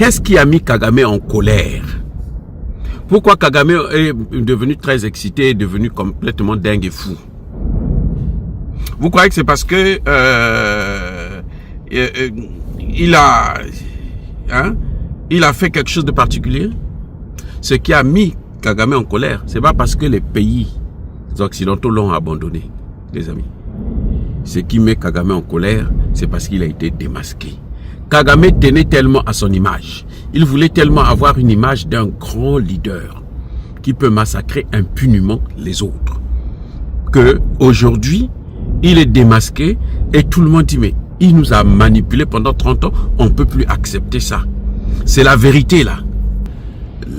Qu'est-ce qui a mis Kagame en colère? Pourquoi Kagame est devenu très excité, est devenu complètement dingue et fou? Vous croyez que c'est parce que il a fait quelque chose de particulier? Ce qui a mis Kagame en colère, c'est pas parce que les pays occidentaux l'ont abandonné, les amis. Ce qui met Kagame en colère, c'est parce qu'il a été démasqué. Kagame tenait tellement à son image. Il voulait tellement avoir une image d'un grand leader qui peut massacrer impunément les autres. Que aujourd'hui, il est démasqué et tout le monde dit mais il nous a manipulés pendant 30 ans, on ne peut plus accepter ça. C'est la vérité là.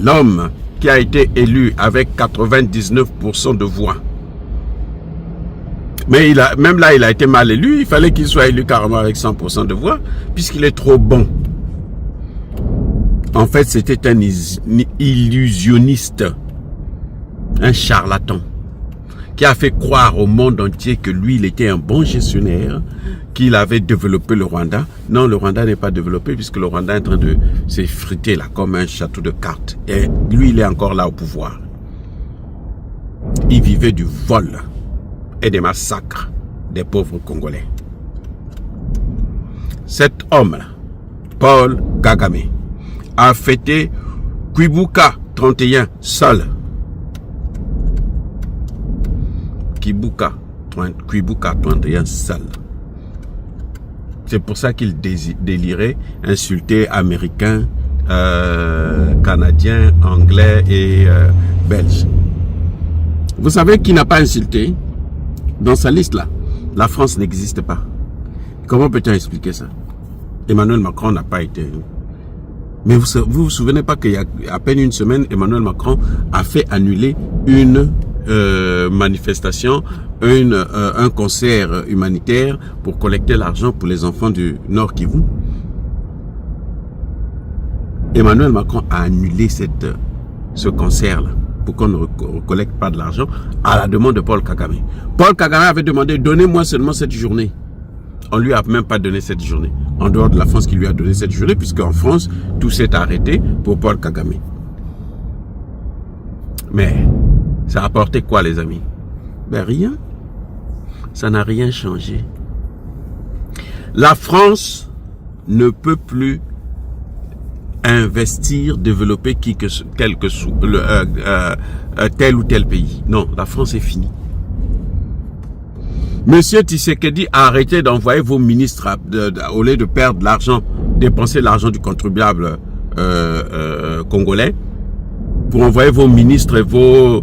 L'homme qui a été élu avec 99% de voix. Mais même là, il a été mal élu. Il fallait qu'il soit élu carrément avec 100% de voix, puisqu'il est trop bon. En fait, c'était un illusionniste, un charlatan, qui a fait croire au monde entier que lui, il était un bon gestionnaire, qu'il avait développé le Rwanda. Non, le Rwanda n'est pas développé, puisque le Rwanda est en train de s'effriter là, comme un château de cartes. Et lui, il est encore là au pouvoir. Il vivait du vol et des massacres des pauvres Congolais. Cet homme-là, Paul Kagame, a fêté Kwibuka 31 seul. Kwibuka 31 seul. C'est pour ça qu'il délirait insulter Américains, Canadiens, Anglais et Belges. Vous savez qui n'a pas insulté? Dans sa liste là, la France n'existe pas. Comment peut-on expliquer ça? Emmanuel Macron n'a pas été. Mais vous vous souvenez pas qu'il y a à peine une semaine, Emmanuel Macron a fait annuler une manifestation, un concert humanitaire pour collecter l'argent pour les enfants du Nord Kivu. Emmanuel Macron a annulé ce concert-là pour qu'on ne collecte pas de l'argent à la demande de Paul Kagame. Paul Kagame avait demandé, donnez-moi seulement cette journée. On lui a même pas donné cette journée. En dehors de la France qui lui a donné cette journée, puisqu'en France, tout s'est arrêté pour Paul Kagame. Mais ça a apporté quoi, les amis? Ben rien. Ça n'a rien changé. La France ne peut plus investir, développer tel ou tel pays. Non, la France est finie. Monsieur Tshisekedi a arrêté d'envoyer vos ministres au lieu de perdre l'argent, dépenser l'argent du contribuable congolais pour envoyer vos ministres et vos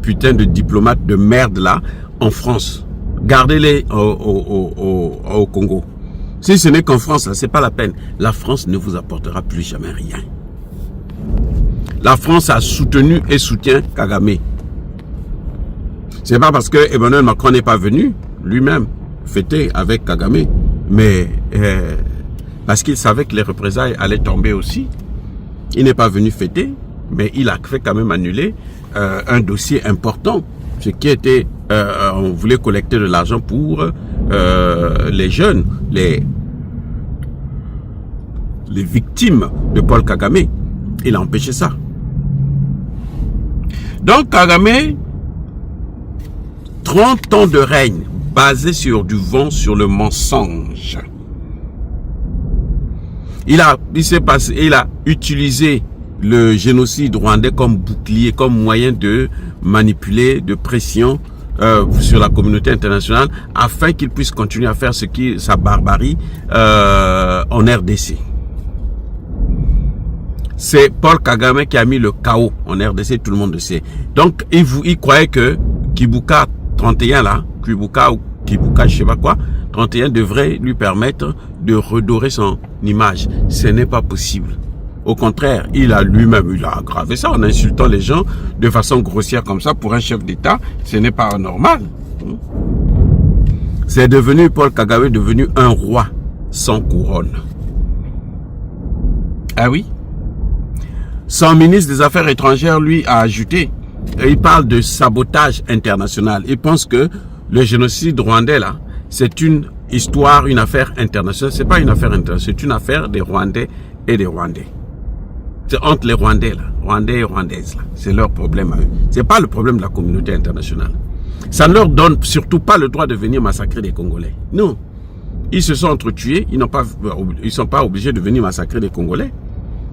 putains de diplomates de merde là en France. Gardez-les au Congo. Si ce n'est qu'en France, c'est pas la peine. La France ne vous apportera plus jamais rien. La France a soutenu et soutient Kagame. C'est pas parce que Emmanuel Macron n'est pas venu lui-même fêter avec Kagame, mais parce qu'il savait que les représailles allaient tomber aussi. Il n'est pas venu fêter, mais il a fait quand même annuler un dossier important. Ce qui était, on voulait collecter de l'argent pour les jeunes, les victimes de Paul Kagame. Il a empêché ça. Donc Kagame, 30 ans de règne basé sur du vent, sur le mensonge. Il a utilisé le génocide rwandais comme bouclier, comme moyen de manipuler, de pression sur la communauté internationale afin qu'il puisse continuer à faire sa barbarie en RDC. C'est Paul Kagame qui a mis le chaos en RDC, tout le monde le sait. Donc, il croyait que Kwibuka 31 là, Kwibuka ou Kwibuka je sais pas quoi, 31 devrait lui permettre de redorer son image. Ce n'est pas possible. Au contraire, il a aggravé ça en insultant les gens de façon grossière comme ça pour un chef d'État. Ce n'est pas normal. C'est devenu, Paul Kagame est devenu un roi sans couronne. Ah oui? Son ministre des Affaires étrangères, lui, a ajouté, il parle de sabotage international. Il pense que le génocide rwandais, là, c'est une histoire, une affaire internationale. C'est pas une affaire internationale, c'est une affaire des Rwandais et des Rwandais. C'est entre les Rwandais, là. Rwandais et Rwandaises, là. C'est leur problème à eux. C'est pas le problème de la communauté internationale. Ça ne leur donne surtout pas le droit de venir massacrer les Congolais. Non. Ils se sont entretués, ils sont pas obligés de venir massacrer les Congolais.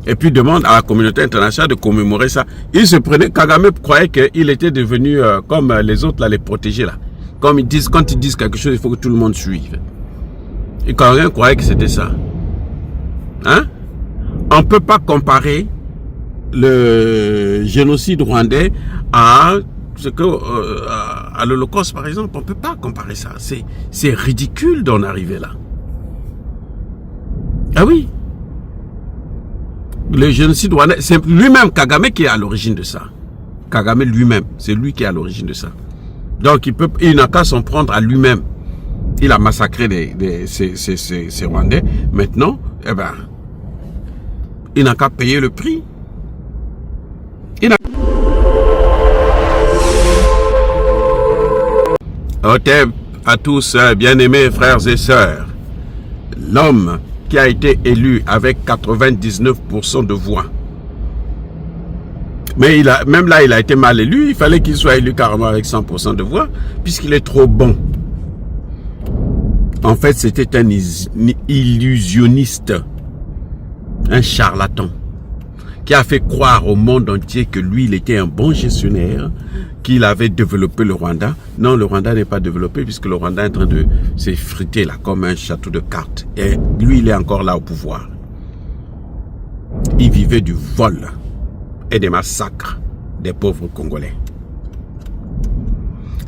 Et puis demandent à la communauté internationale de commémorer ça. Ils se prenaient, Kagame croyait qu'il était devenu comme les autres, là, les protégés, là. Comme ils disent, quand ils disent quelque chose, il faut que tout le monde suive. Et Kagame croyait que c'était ça. Hein? On ne peut pas comparer le génocide rwandais à à l'Holocauste, par exemple. On ne peut pas comparer ça. C'est ridicule d'en arriver là. Ah oui. Le génocide rwandais, c'est lui-même Kagame qui est à l'origine de ça. Kagame lui-même, c'est lui qui est à l'origine de ça. Donc il n'a qu'à s'en prendre à lui-même. Il a massacré ces Rwandais. Maintenant, eh ben, il n'a qu'à payer le prix. Otep à tous, bien-aimés frères et sœurs. L'homme qui a été élu avec 99% de voix. Mais même là, il a été mal élu. Il fallait qu'il soit élu carrément avec 100% de voix, puisqu'il est trop bon. En fait, c'était un illusionniste, un charlatan, qui a fait croire au monde entier que lui, il était un bon gestionnaire, qu'il avait développé le Rwanda. Non, le Rwanda n'est pas développé, puisque le Rwanda est en train de s'effriter là, comme un château de cartes. Et lui, il est encore là au pouvoir. Il vivait du vol et des massacres des pauvres Congolais.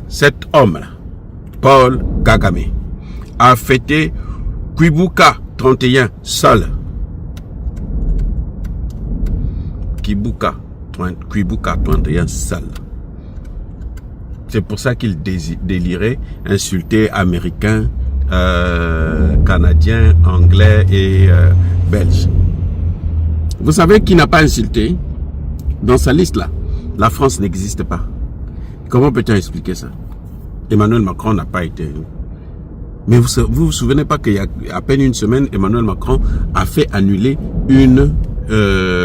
Cet homme-là, Paul Kagame, a fêté Kwibuka 31 seul. Kwibuka 31 seul. C'est pour ça qu'il délirait insulter Américains, Canadiens, Anglais et Belges. Vous savez qui n'a pas insulté? Dans sa liste là, la France n'existe pas. Comment peut-on expliquer ça? Emmanuel Macron n'a pas été. Mais vous vous souvenez pas qu'il y a à peine une semaine, Emmanuel Macron a fait annuler une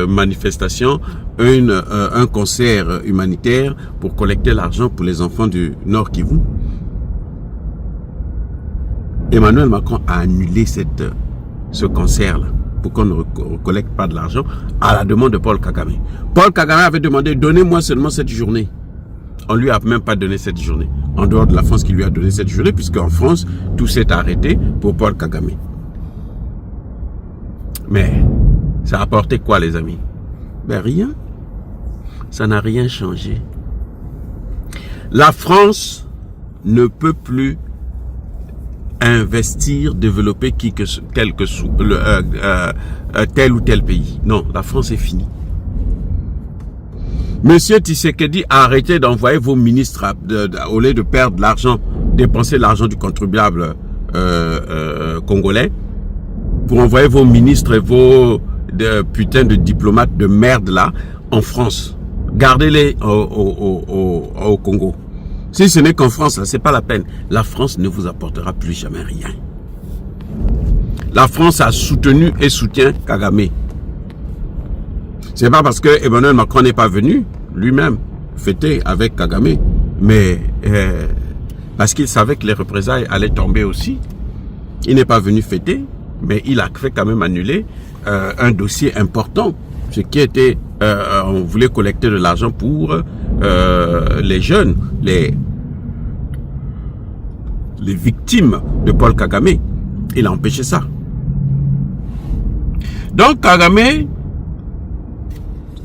manifestation, un concert humanitaire pour collecter l'argent pour les enfants du Nord Kivu. Emmanuel Macron a annulé ce concert-là pour qu'on ne collecte pas de l'argent à la demande de Paul Kagame. Paul Kagame avait demandé, donnez-moi seulement cette journée. On lui a même pas donné cette journée. En dehors de la France qui lui a donné cette journée, puisque en France, tout s'est arrêté pour Paul Kagame. Mais ça a apporté quoi, les amis? Ben rien. Ça n'a rien changé. La France ne peut plus investir, développer tel ou tel pays. Non, la France est finie. Monsieur Tshisekedi a arrêté d'envoyer vos ministres au lieu de perdre l'argent, dépenser l'argent du contribuable congolais, pour envoyer vos ministres et vos putains de diplomates de merde là en France. Gardez-les au Congo. Si ce n'est qu'en France, c'est pas la peine. La France ne vous apportera plus jamais rien. La France a soutenu et soutient Kagame. C'est pas parce que Emmanuel Macron n'est pas venu lui-même fêter avec Kagame, mais parce qu'il savait que les représailles allaient tomber aussi. Il n'est pas venu fêter, mais il a fait quand même annuler un dossier important. Ce qui était, on voulait collecter de l'argent pour les jeunes, les victimes de Paul Kagame. Il a empêché ça. Donc Kagame,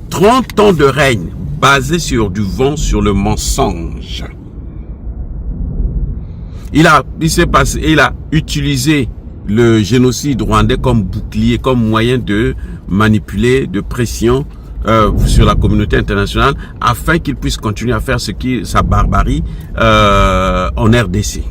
30 ans de règne basé sur du vent, sur le mensonge. Il a utilisé le génocide rwandais comme bouclier, comme moyen de manipuler, de pression sur la communauté internationale afin qu'il puisse continuer à faire sa barbarie en RDC.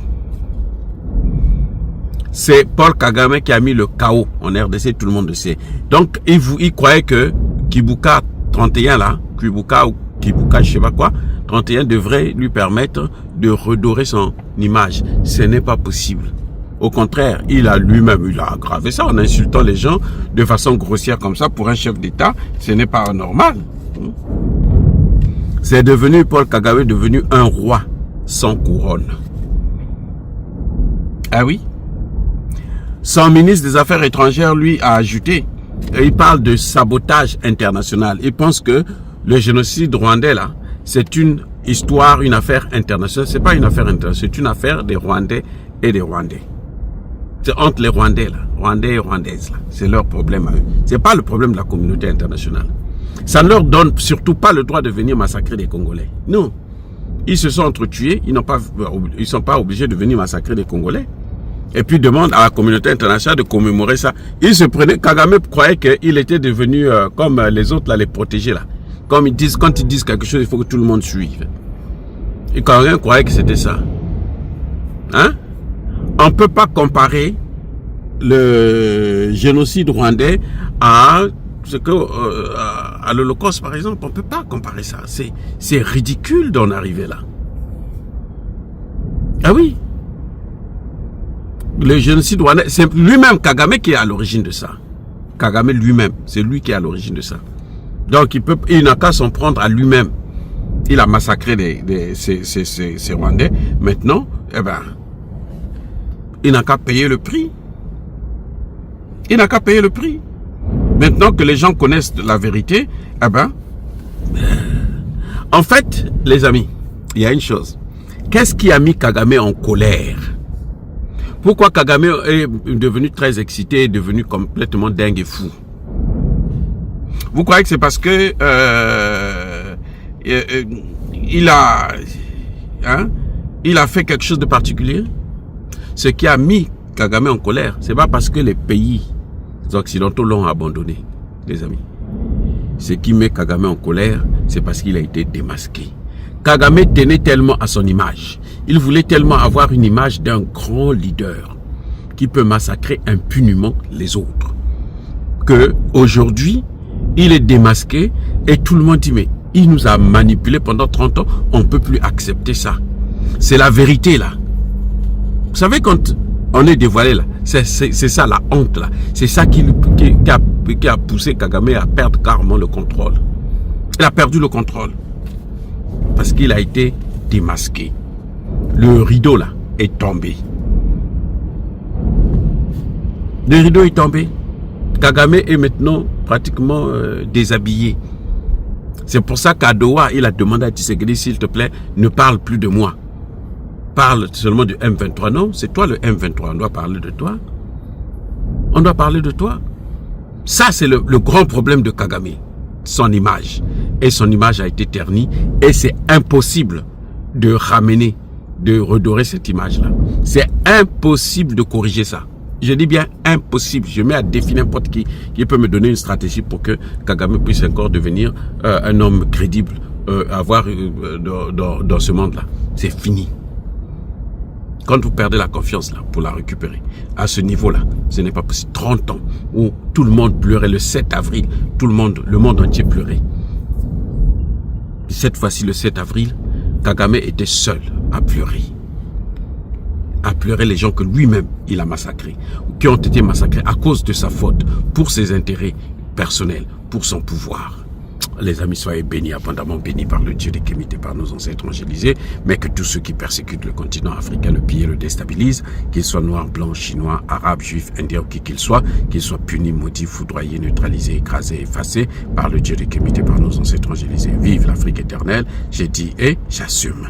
C'est Paul Kagame qui a mis le chaos en RDC, tout le monde le sait. Donc, il croyait que Kwibuka 31 là, Kwibuka ou Kwibuka je sais pas quoi, 31 devrait lui permettre de redorer son image. Ce n'est pas possible. Au contraire, il a aggravé ça en insultant les gens de façon grossière comme ça. Pour un chef d'État, ce n'est pas normal. C'est devenu, Paul Kagame est devenu un roi sans couronne. Ah oui? Son ministre des Affaires étrangères, lui, a ajouté, et il parle de sabotage international. Il pense que le génocide rwandais, là, c'est une histoire, une affaire internationale. C'est pas une affaire internationale, c'est une affaire des Rwandais et des Rwandais. C'est entre les Rwandais, là, Rwandais et Rwandaises, là. C'est leur problème à eux. C'est pas le problème de la communauté internationale. Ça ne leur donne surtout pas le droit de venir massacrer des Congolais. Non. Ils se sont entretués, ils sont pas obligés de venir massacrer des Congolais. Et puis demande à la communauté internationale de commémorer ça. Ils se prenaient, Kagame croyait qu'il était devenu comme les autres, là, les protégés, là. Comme ils disent, quand ils disent quelque chose, il faut que tout le monde suive. Et Kagame croyait que c'était ça. Hein? On ne peut pas comparer le génocide rwandais à l'Holocauste, par exemple. On ne peut pas comparer ça. C'est ridicule d'en arriver là. Ah oui. Le génocide rwandais, c'est lui-même Kagame qui est à l'origine de ça. Kagame lui-même, c'est lui qui est à l'origine de ça. Donc il n'a qu'à s'en prendre à lui-même. Il a massacré ces Rwandais. Maintenant, eh ben, il n'a qu'à payer le prix. Il n'a qu'à payer le prix. Maintenant que les gens connaissent la vérité, eh ben, en fait, les amis, il y a une chose. Qu'est-ce qui a mis Kagame en colère? Pourquoi Kagame est devenu très excité, est devenu complètement dingue et fou? Vous croyez que c'est parce que il a fait quelque chose de particulier? Ce qui a mis Kagame en colère, c'est pas parce que les pays occidentaux l'ont abandonné, les amis. Ce qui met Kagame en colère, c'est parce qu'il a été démasqué. Kagame tenait tellement à son image. Il voulait tellement avoir une image d'un grand leader qui peut massacrer impunément les autres. Que aujourd'hui, il est démasqué et tout le monde dit mais il nous a manipulés pendant 30 ans, on ne peut plus accepter ça. C'est la vérité là. Vous savez quand on est dévoilé là, c'est ça la honte là. C'est ça qui a poussé Kagame à perdre carrément le contrôle. Il a perdu le contrôle. Parce qu'il a été démasqué. Le rideau là est tombé. Le rideau est tombé. Kagame est maintenant pratiquement déshabillé. C'est pour ça qu'à Doha, il a demandé à Tshisekedi, s'il te plaît, ne parle plus de moi. Parle seulement du M23. Non, c'est toi le M23. On doit parler de toi. On doit parler de toi. Ça, c'est le grand problème de Kagame. Son image. Et son image a été ternie. Et c'est impossible de ramener, de redorer cette image-là. C'est impossible de corriger ça. Je dis bien impossible. Je mets à défi n'importe qui peut me donner une stratégie pour que Kagame puisse encore devenir un homme crédible, dans ce monde-là. C'est fini. Quand vous perdez la confiance là, pour la récupérer, à ce niveau-là, ce n'est pas possible. 30 ans où tout le monde pleurait le 7 avril, le monde entier pleurait. Cette fois-ci, le 7 avril, Kagame était seul à pleurer. À pleurer les gens que lui-même, il a massacrés, qui ont été massacrés à cause de sa faute, pour ses intérêts personnels, pour son pouvoir. Les amis, soyez bénis, abondamment bénis par le Dieu des Kémites et par nos ancêtres angélisés, mais que tous ceux qui persécutent le continent africain, le pillent et le déstabilisent, qu'ils soient noirs, blancs, chinois, arabes, juifs, indiens ou qui qu'ils soient punis, maudits, foudroyés, neutralisés, écrasés, effacés par le Dieu des Kémites et par nos ancêtres angélisés. Vive l'Afrique éternelle, j'ai dit et j'assume.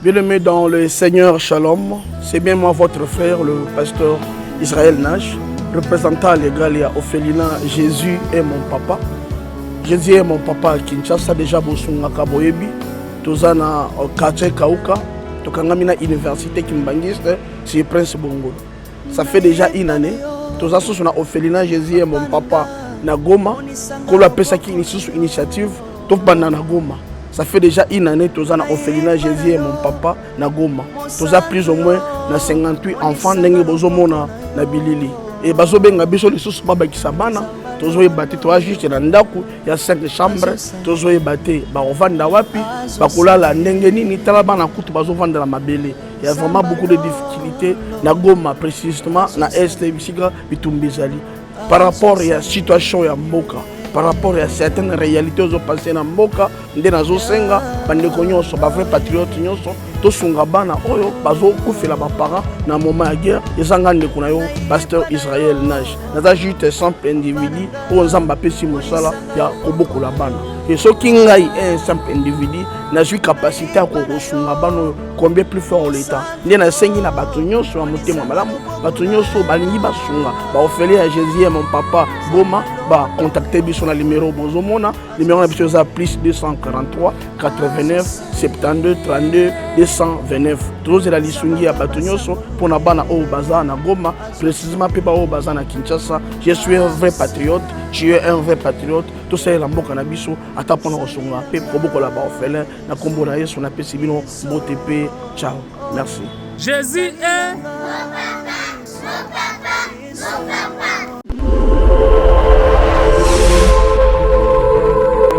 Bien-aimés dans le Seigneur Shalom, c'est bien moi votre frère, le pasteur Israël Nash, représentant légal à Ophelina. Jésus est mon papa. Jésus est mon papa à Kinshasa, déjà Bosunga Kaboyebi, Tozana Kache Kauka, Tokangamina Université Kimbangiste, c'est Prince Bongo. Ça fait déjà une année, Toza Sosuna Ophelina, Jésus est mon papa, Nagoma, Kola Pesaki Initiative, Topana Nagoma. Ça fait déjà une année, Tozana Ophelina, Jésus est mon papa, Nagoma. Toza plus ou moins 58 enfants, Nenge Bozomona, Nabilili. Et Bazobenga Biso, les sous Baba Kisabana, tozoyeba te toa juste na ndako ya 5 chambres tozoyeba te bakovanda wapi bakolala ndenge nini tala bana kutu bazovanda na mabele. Il y a vraiment beaucoup de difficultés na Goma précisément na est bisika bitumbi ezali par rapport à la situation ya mboka, par rapport à certaines réalités aux passées na mboka nde nazosenga bandeko nyonso ba vrai patriote nyonso tosunga bana oyo bazokufela ba parents na moment ya guerre ezanga ndeko na yo pasteur Israël Nage naza juste simple individu oyo nzamba apesi mosala ya kobokola bana et soki ngai un simple individu nazwi capacité ya kosunga bana oyo combien plus fort l'état nde nasengi na bato nyonso ya motema malamu bato nyonso balingi basunga baofele ya Jésus mon papa Goma ba contacter biso na numéro bozomona numéro na biso eza plus 243 89 72 32 229 tozela lisungi ya bato nyonso mpona bana oyo baza na Goma précisément mpe baoyo baza na Kinshasa. Je suis un vrai patriote, tu es un vrai patriote tosalela mboka na biso ata mpona kosunga mpe kobokola baorphelin na kombo na Yesu napesi bino mbote mpe ciao merci. Jésus est